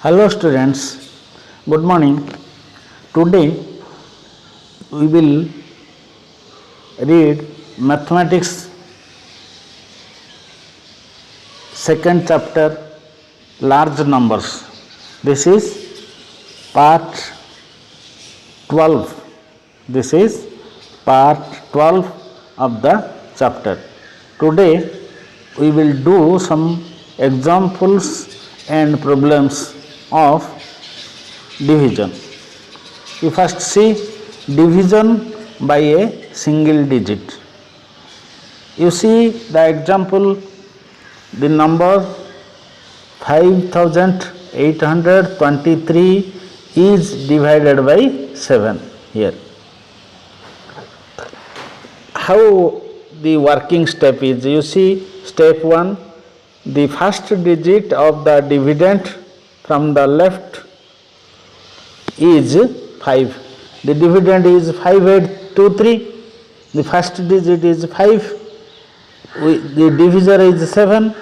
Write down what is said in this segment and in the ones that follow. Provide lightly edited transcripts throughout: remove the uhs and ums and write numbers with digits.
Hello students, good morning. Today we will read mathematics second chapter large numbers. This is part 12. This is part 12 of the chapter. Today we will do some examples and problems of division. We first see division by a single digit. You see the example, the number 5823 is divided by 7 here. How the working step is? You see, step 1, the first digit of the dividend from the left is 5. The dividend is 5823. The first digit is 5. The divisor is 7.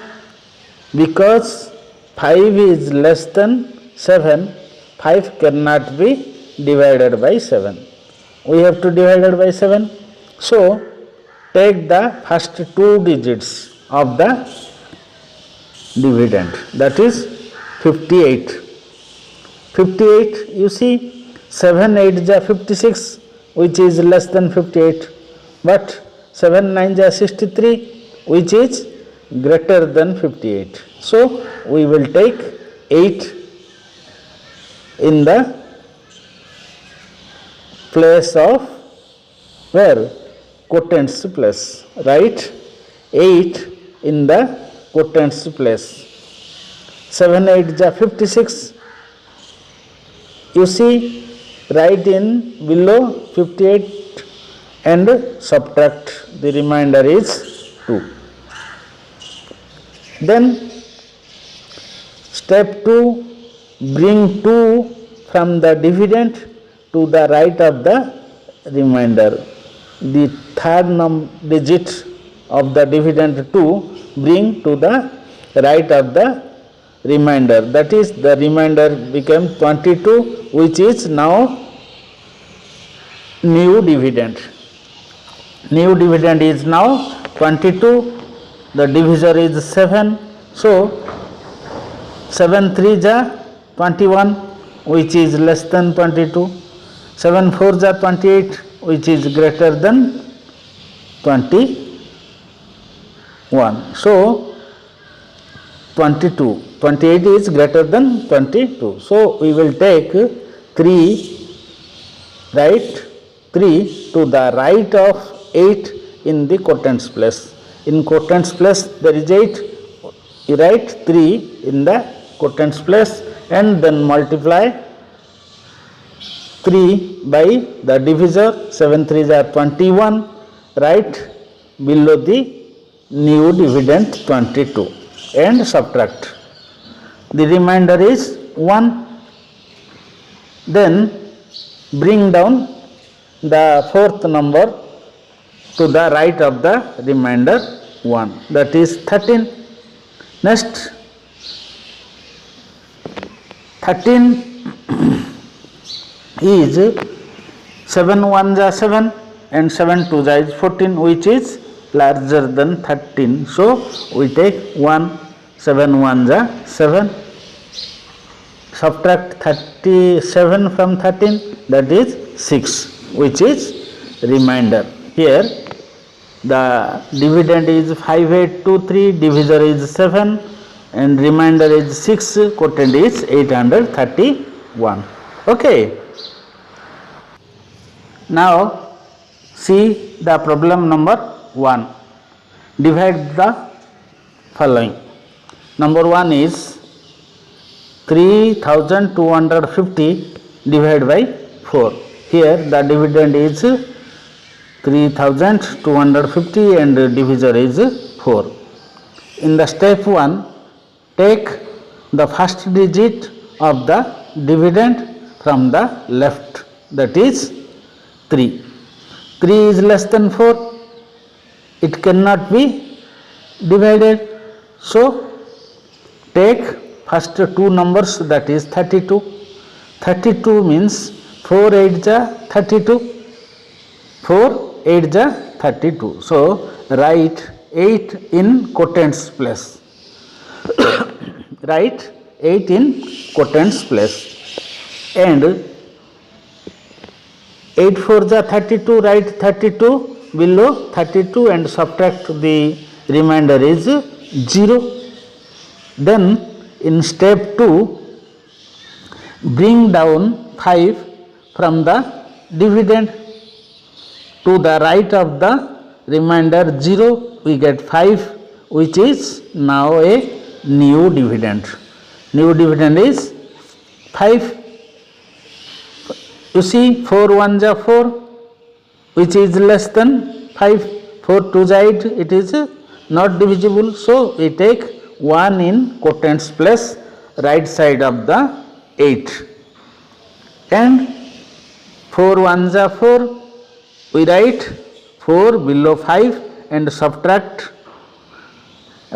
Because 5 is less than 7, 5 cannot be divided by 7. We have to divide it by 7. So, take the first two digits of the dividend, that is 58. 58, you see, 7 8 is 56, which is less than 58, but 7 9 is 63, which is greater than 58. So, we will take 8 in the place of where? Quotants place, right? 8 in the quotants place. 7 8 is 56. You see, write in below 58 and subtract, the remainder is 2. Then step 2, bring 2 from the dividend to the right of the remainder. The third digit of the dividend 2 bring to the right of the remainder, that is the remainder became 22, which is now new dividend. New dividend is now 22, the divisor is 7, so 7 3 is 21, which is less than 22, 7 4 is 28, which is greater than 21. So 22, 28 is greater than 22. So we will take 3, right, 3 to the right of 8 in the quotants place. In quotants place there is 8, you write 3 in the quotants place and then multiply 3 by the divisor, 7 3 is 21, right below the new dividend 22 and subtract. The remainder is 1. Then bring down the fourth number to the right of the remainder 1, that is 13. Next, 13 is 7 1 is 7 and 7 2 is 14, which is larger than 13. So we take 1, 7 1 is 7. Subtract 37 from 13, that is 6, which is remainder. Here the dividend is 5823, divisor is 7 and remainder is 6, quotient is 831. Okay. Now see the problem number 1. Divide the following. Number 1 is 3250 divided by 4. Here the dividend is 3250 and divisor is 4. In the step 1, take the first digit of the dividend from the left, that is 3. 3 is less than 4, it cannot be divided. So take first two numbers, that is 32. 32 means 4 8 ja 32. 4 8 ja 32. So write 8 in quotents place. Write 8 in quotents place. And 8 4 ja 32, write 32 below 32 and subtract the remainder is 0. Then in step 2, bring down 5 from the dividend to the right of the remainder 0. We get 5, which is now a new dividend. New dividend is 5. You see, 4 1 ja 4, which is less than 5. 4 2 ja 8, it is not divisible. So we take 1 in quotents place, right side of the 8. And 4 1 ja 4, we write 4 below 5 and subtract,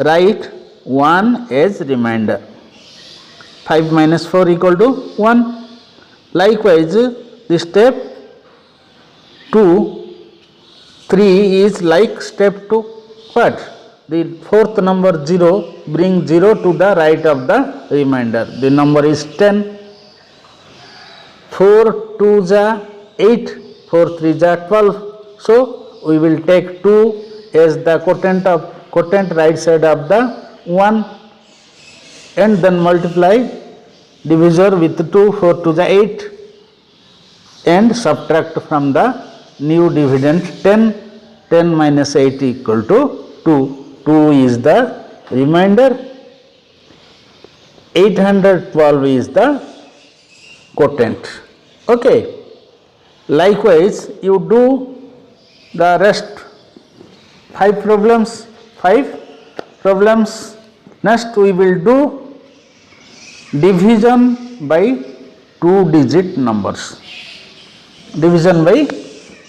write 1 as remainder. 5 minus 4 equal to 1. Likewise, the step 2, 3 is like step 2. What? The fourth number 0, bring 0 to the right of the remainder. The number is 10. 4 2 ja 8, 4 3 ja 12. So we will take 2 as the quotient right side of the 1 and then multiply divisor with 2, 4 2 ja 8 and subtract from the new dividend 10. 10 minus 8 equal to 2. 2 is the remainder. 812 is the quotient. Okay. Likewise, you do the rest 5 problems. Next we will do division by 2-digit numbers. Division by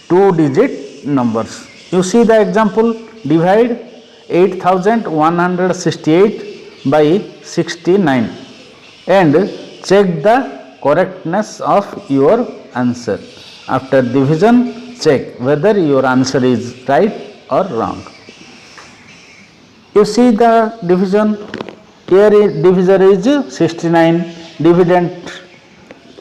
2-digit numbers. You see the example, divide 8168 by 69 and check the correctness of your answer. After division, check whether your answer is right or wrong. You see the division, here divisor is 69, dividend.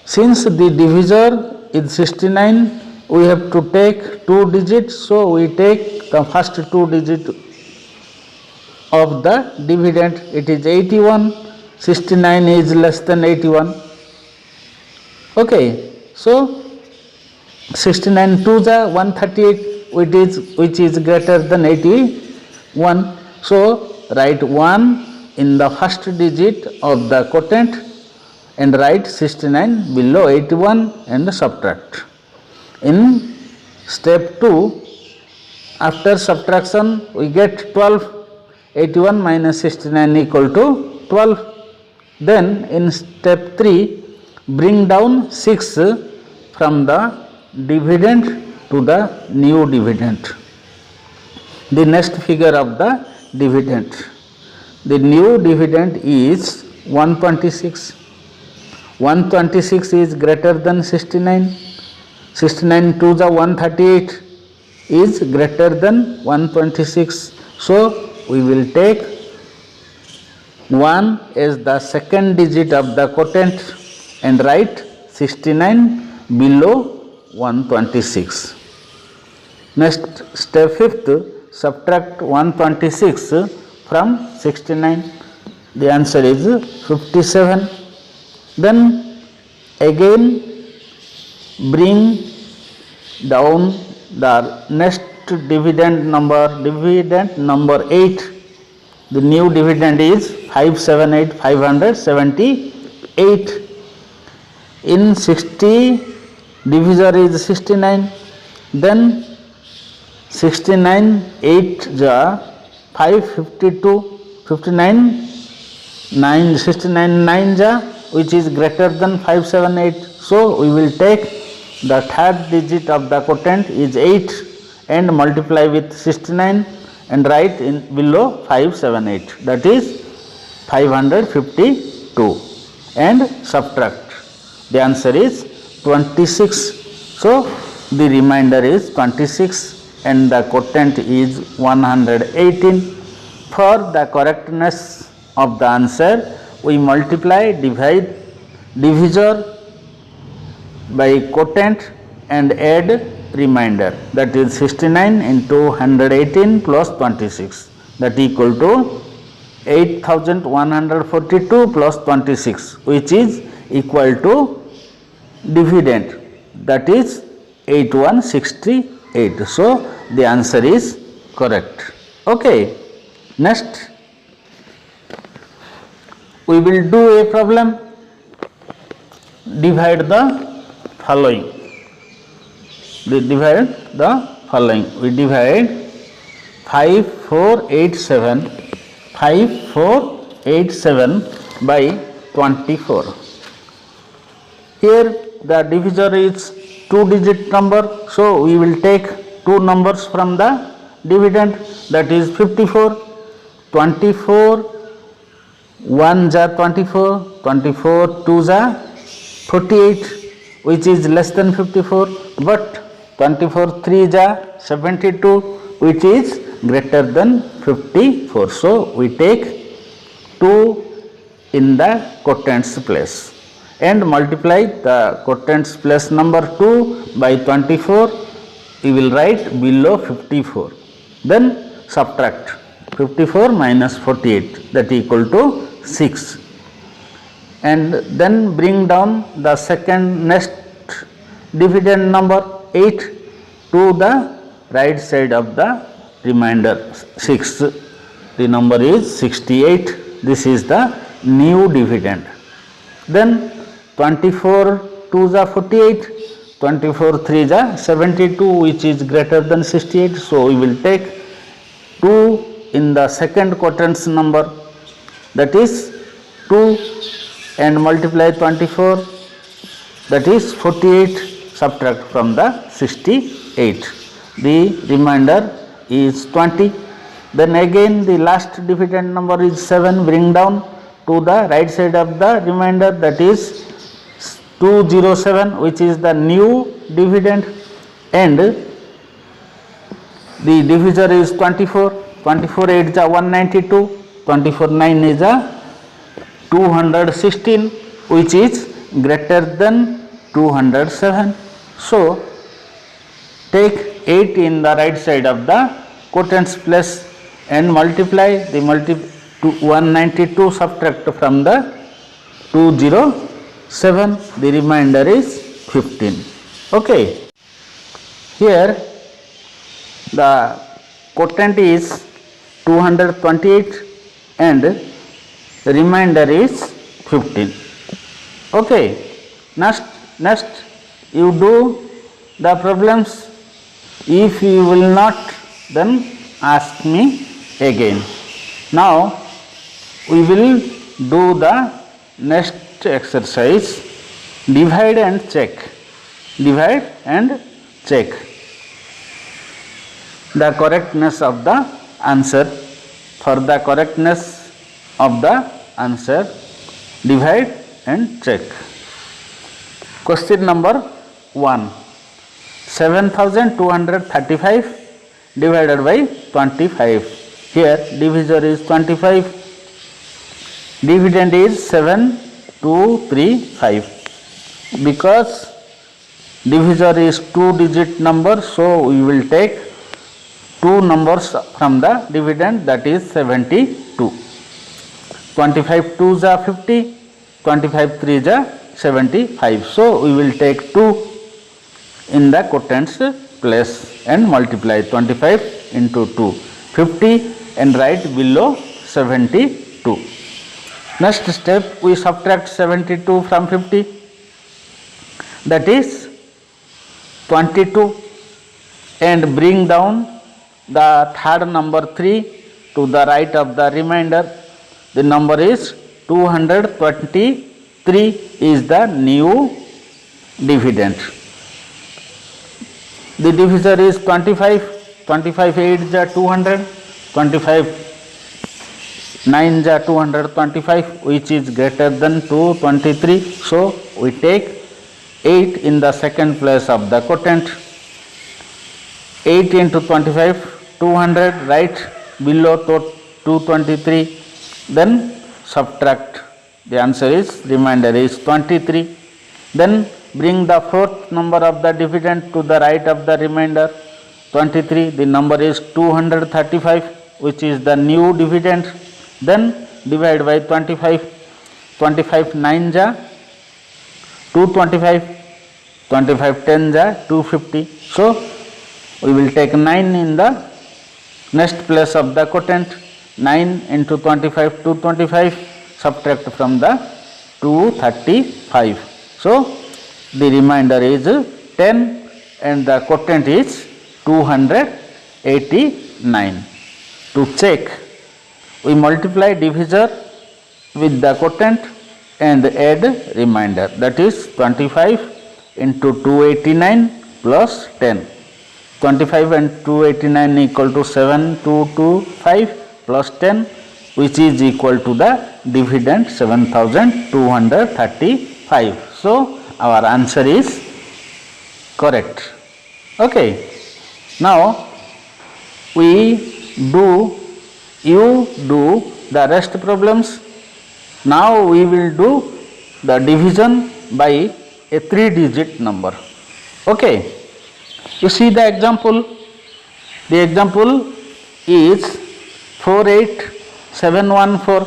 Since the divisor is 69, we have to take 2 digits, so we take the first 2 digit of the dividend. It is 81. 69 is less than 81. Okay, so 69 2 ja 138, which is greater than 81. So write 1 in the first digit of the quotient and write 69 below 81 and subtract. In step 2, after subtraction we get 12. 81 minus 69 equal to 12. Then in step 3, bring down 6 from the dividend to the new dividend. The next figure of the dividend. The new dividend is 126. 126 is greater than 69. 69 2 ja 138 is greater than 126. So we will take 1 as the second digit of the quotient and write 69 below 126. Next step 5th, subtract 126 from 69. The answer is 57. Then again bring down the next dividend number 8. The new dividend is 578. In 60, divisor is 69. Then 69 8 ja 552. 59 9 69 9 ja, which is greater than 578. So we will take the third digit of the quotient is 8 and multiply with 69 and write in below 578, that is 556. 2 and subtract. The answer is 26. So the remainder is 26 and the quotient is 118. For the correctness of the answer, we multiply divisor by quotient and add remainder, that is 69 into 118 plus 26, that equal to 8142 plus 26, which is equal to dividend, that is 8168. So the answer is correct. Okay. Next we will do a problem. Divide the following. We divide 5487 by 24. Here the divisor is 2-digit number, so we will take two numbers from the dividend, that is 54. 24 1 ja 24, 24 2 ja 48, which is less than 54, but 24 3 ja 72, which is greater than 54. So we take 2 in the quotient place and multiply the quotient place number 2 by 24. We will write below 54. Then subtract 54 minus 48, that equal to 6, and then bring down the next dividend number 8 to the right side of the remainder 6. The number is 68. This is the new dividend. Then 24 2 ja 48, 24 3 ja 72, which is greater than 68. So we will take 2 in the second quotient number, that is 2, and multiply 24, that is 48, subtract from the 68. The remainder is 20. Then again the last dividend number is 7, bring down to the right side of the remainder, that is 207, which is the new dividend, and the divisor is 24. 24 8 is 192, 24 9 is 216, which is greater than 207. So take 8 in the right side of the quotient place and multiply the 192, subtract from the 207, the remainder is 15. Okay. Here the quotient is 228 and the remainder is 15. Okay. Next you do the problems. If you will not, then ask me again. Now we will do the next exercise, divide and check. Divide and check the correctness of the answer. For the correctness of the answer, divide and check. Question number 1. 7235 divided by 25. Here divisor is 25, dividend is 7235. Because divisor is 2-digit number, so we will take 2 numbers from the dividend, that is 72. 25 2s are 50, 25 3s are 75. So we will take 2 in the quotient place and multiply 25 into 2, 50, and write below 72. Next step, we subtract 72 from 50, that is 22, and bring down the third number 3 to the right of the remainder. The number is 223 is the new dividend. The divisor is 25, 25 8 is 200, 25 9 ja 225, which is greater than 223. So we take 8 in the second place of the quotient. 8 into 25, 200, right below 223. Then subtract. The answer is, remainder is 23. Then bring the fourth number of the dividend to the right of the remainder, 23. The number is 235, which is the new dividend. Then divide by 25. 25 9 ja 225, 25 10 ja 250. So we will take 9 in the next place of the quotient. 9 into 25, 225, subtract from the 235. So the remainder is 10 and the quotient is 289. To check, we multiply divisor with the quotient and add remainder, that is 25 into 289 plus 10. 25 and 289 equal to 7225 plus 10, which is equal to the dividend 7235. So our answer is correct. Okay. Now you do the rest problems. Now we will do the division by a 3-digit number. Okay. You see the example. The example is 48714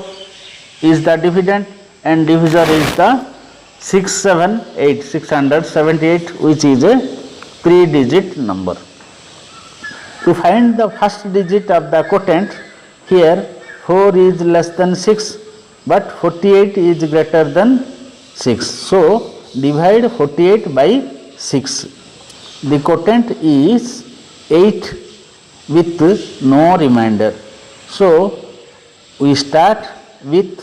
is the dividend and divisor is the 678, which is a 3-digit number. To find the first digit of the quotient, here 4 is less than 6, but 48 is greater than 6. So divide 48 by 6. The quotient is 8 with no remainder. So we start with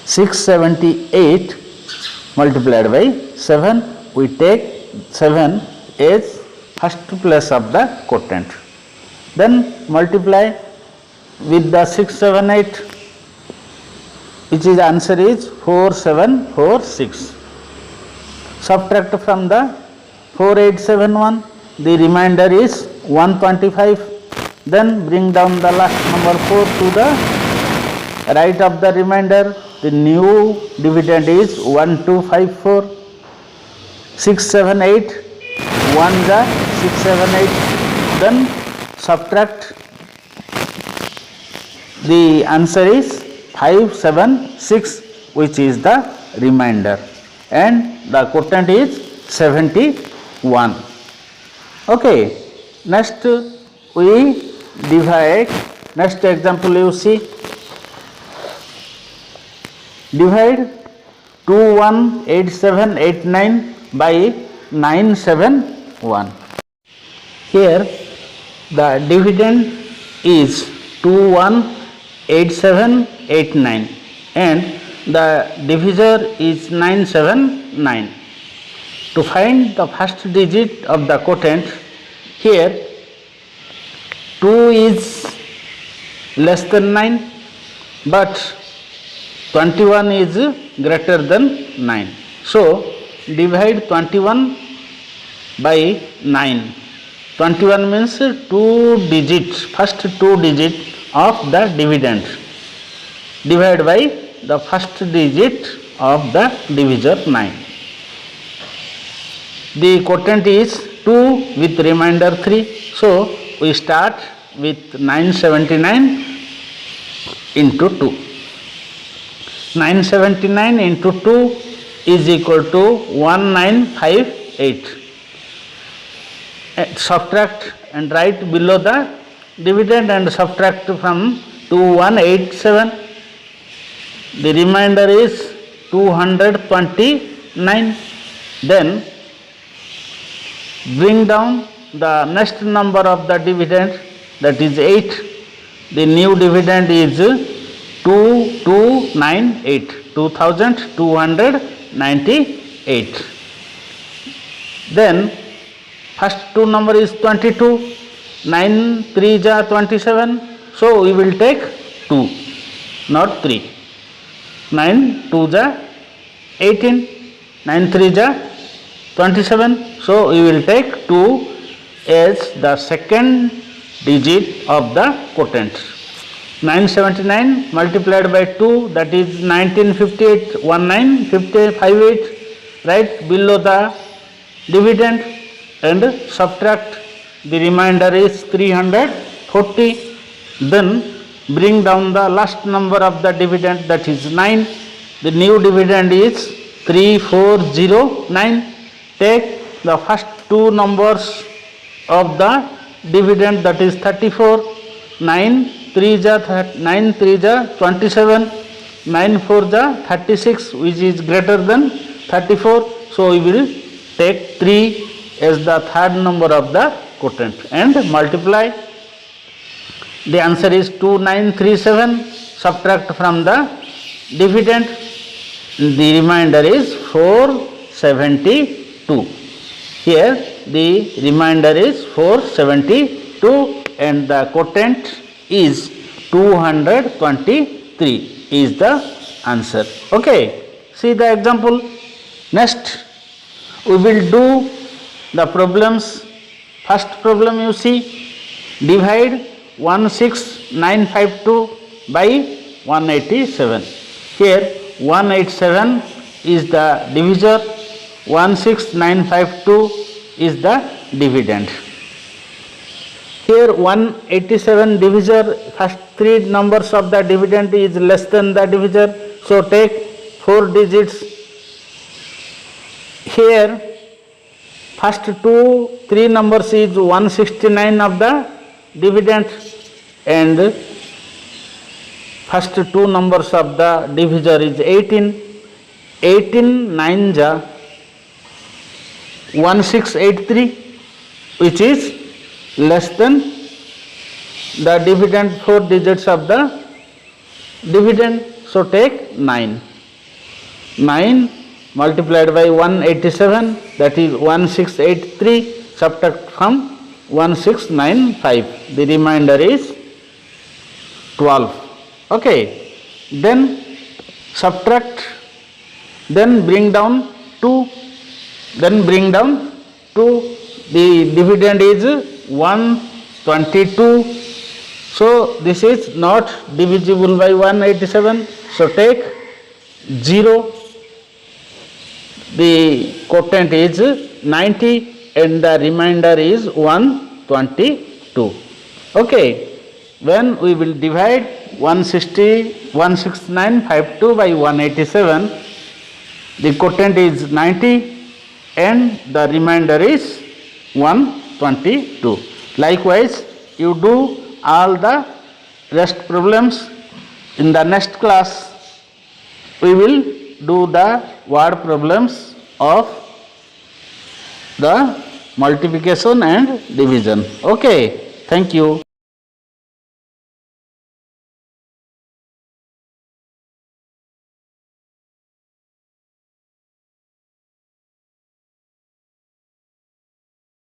678 multiplied by 7. We take 7 as first place of the quotient. Then multiply with the 678, which is answer is 4746. Subtract from the 4871, the remainder is 125. Then bring down the last number 4 to the right of the remainder. The new dividend is 1254. 678, 1 the 678. Then subtract. The answer is 576, which is the remainder, and the quotient is 71. Okay. Next we divide. Next example you see. Divide 218789 by 971. Here the dividend is 218789 and the divisor is 979. To find the first digit of the quotient, here 2 is less than 9, but 21 is greater than 9. So divide 21 by 9. 21 means 2 digits, first 2 digit of the dividend. Divide by the first digit of the divisor 9. The quotient is 2 with remainder 3. So we start with 979 into 2. 979 into 2 is equal to 1958. Subtract and write below the dividend and subtract from 2187. The remainder is 229. Then bring down the next number of the dividend, that is 8. The new dividend is 2298, 2298. Then first two number is 22, 9 3 ja 27. So we will take 2. not 3. 9 2 ja 18, 9 3 ja 27. So we will take 2 as the second digit of the quotient. 979 multiplied by 2, that is 1958, 1958, right below the dividend and subtract, the remainder is 340. Then bring down the last number of the dividend, that is 9. The new dividend is 3409. Take the first two numbers of the dividend, that is 34. 9 3 ja 27, 9 4 ja 36, which is greater than 34. So we will take 3 as the third number of the quotient and multiply. The answer is 2937. Subtract from the dividend, the remainder is 472. Here the remainder is 472 and the quotient is 223 is the answer. Okay, see the example. Next we will do the problems. First problem, you see, divide 16952 by 187. Here 187 is the divisor, 16952 is the dividend. Here 187 divisor, first three numbers of the dividend is less than the divisor, so take 4 digits. Here first three numbers is 169 of the dividend and first two numbers of the divisor is 18. 18 9 ja 1683, which is less than the dividend, 4 digits of the dividend, so take 9. 9 multiplied by 187, that is 1683, subtract from 1695, the remainder is 12. Okay, then subtract, then bring down 2, the dividend is 122. So this is not divisible by 187, so take 0. The quotient is 90 and the remainder is 122. Okay, when we will divide 16952 by 187, the quotient is 90 and the remainder is 122. Likewise, you do all the rest problems. In the next class, we will do the word problems of the multiplication and division. Okay, thank you.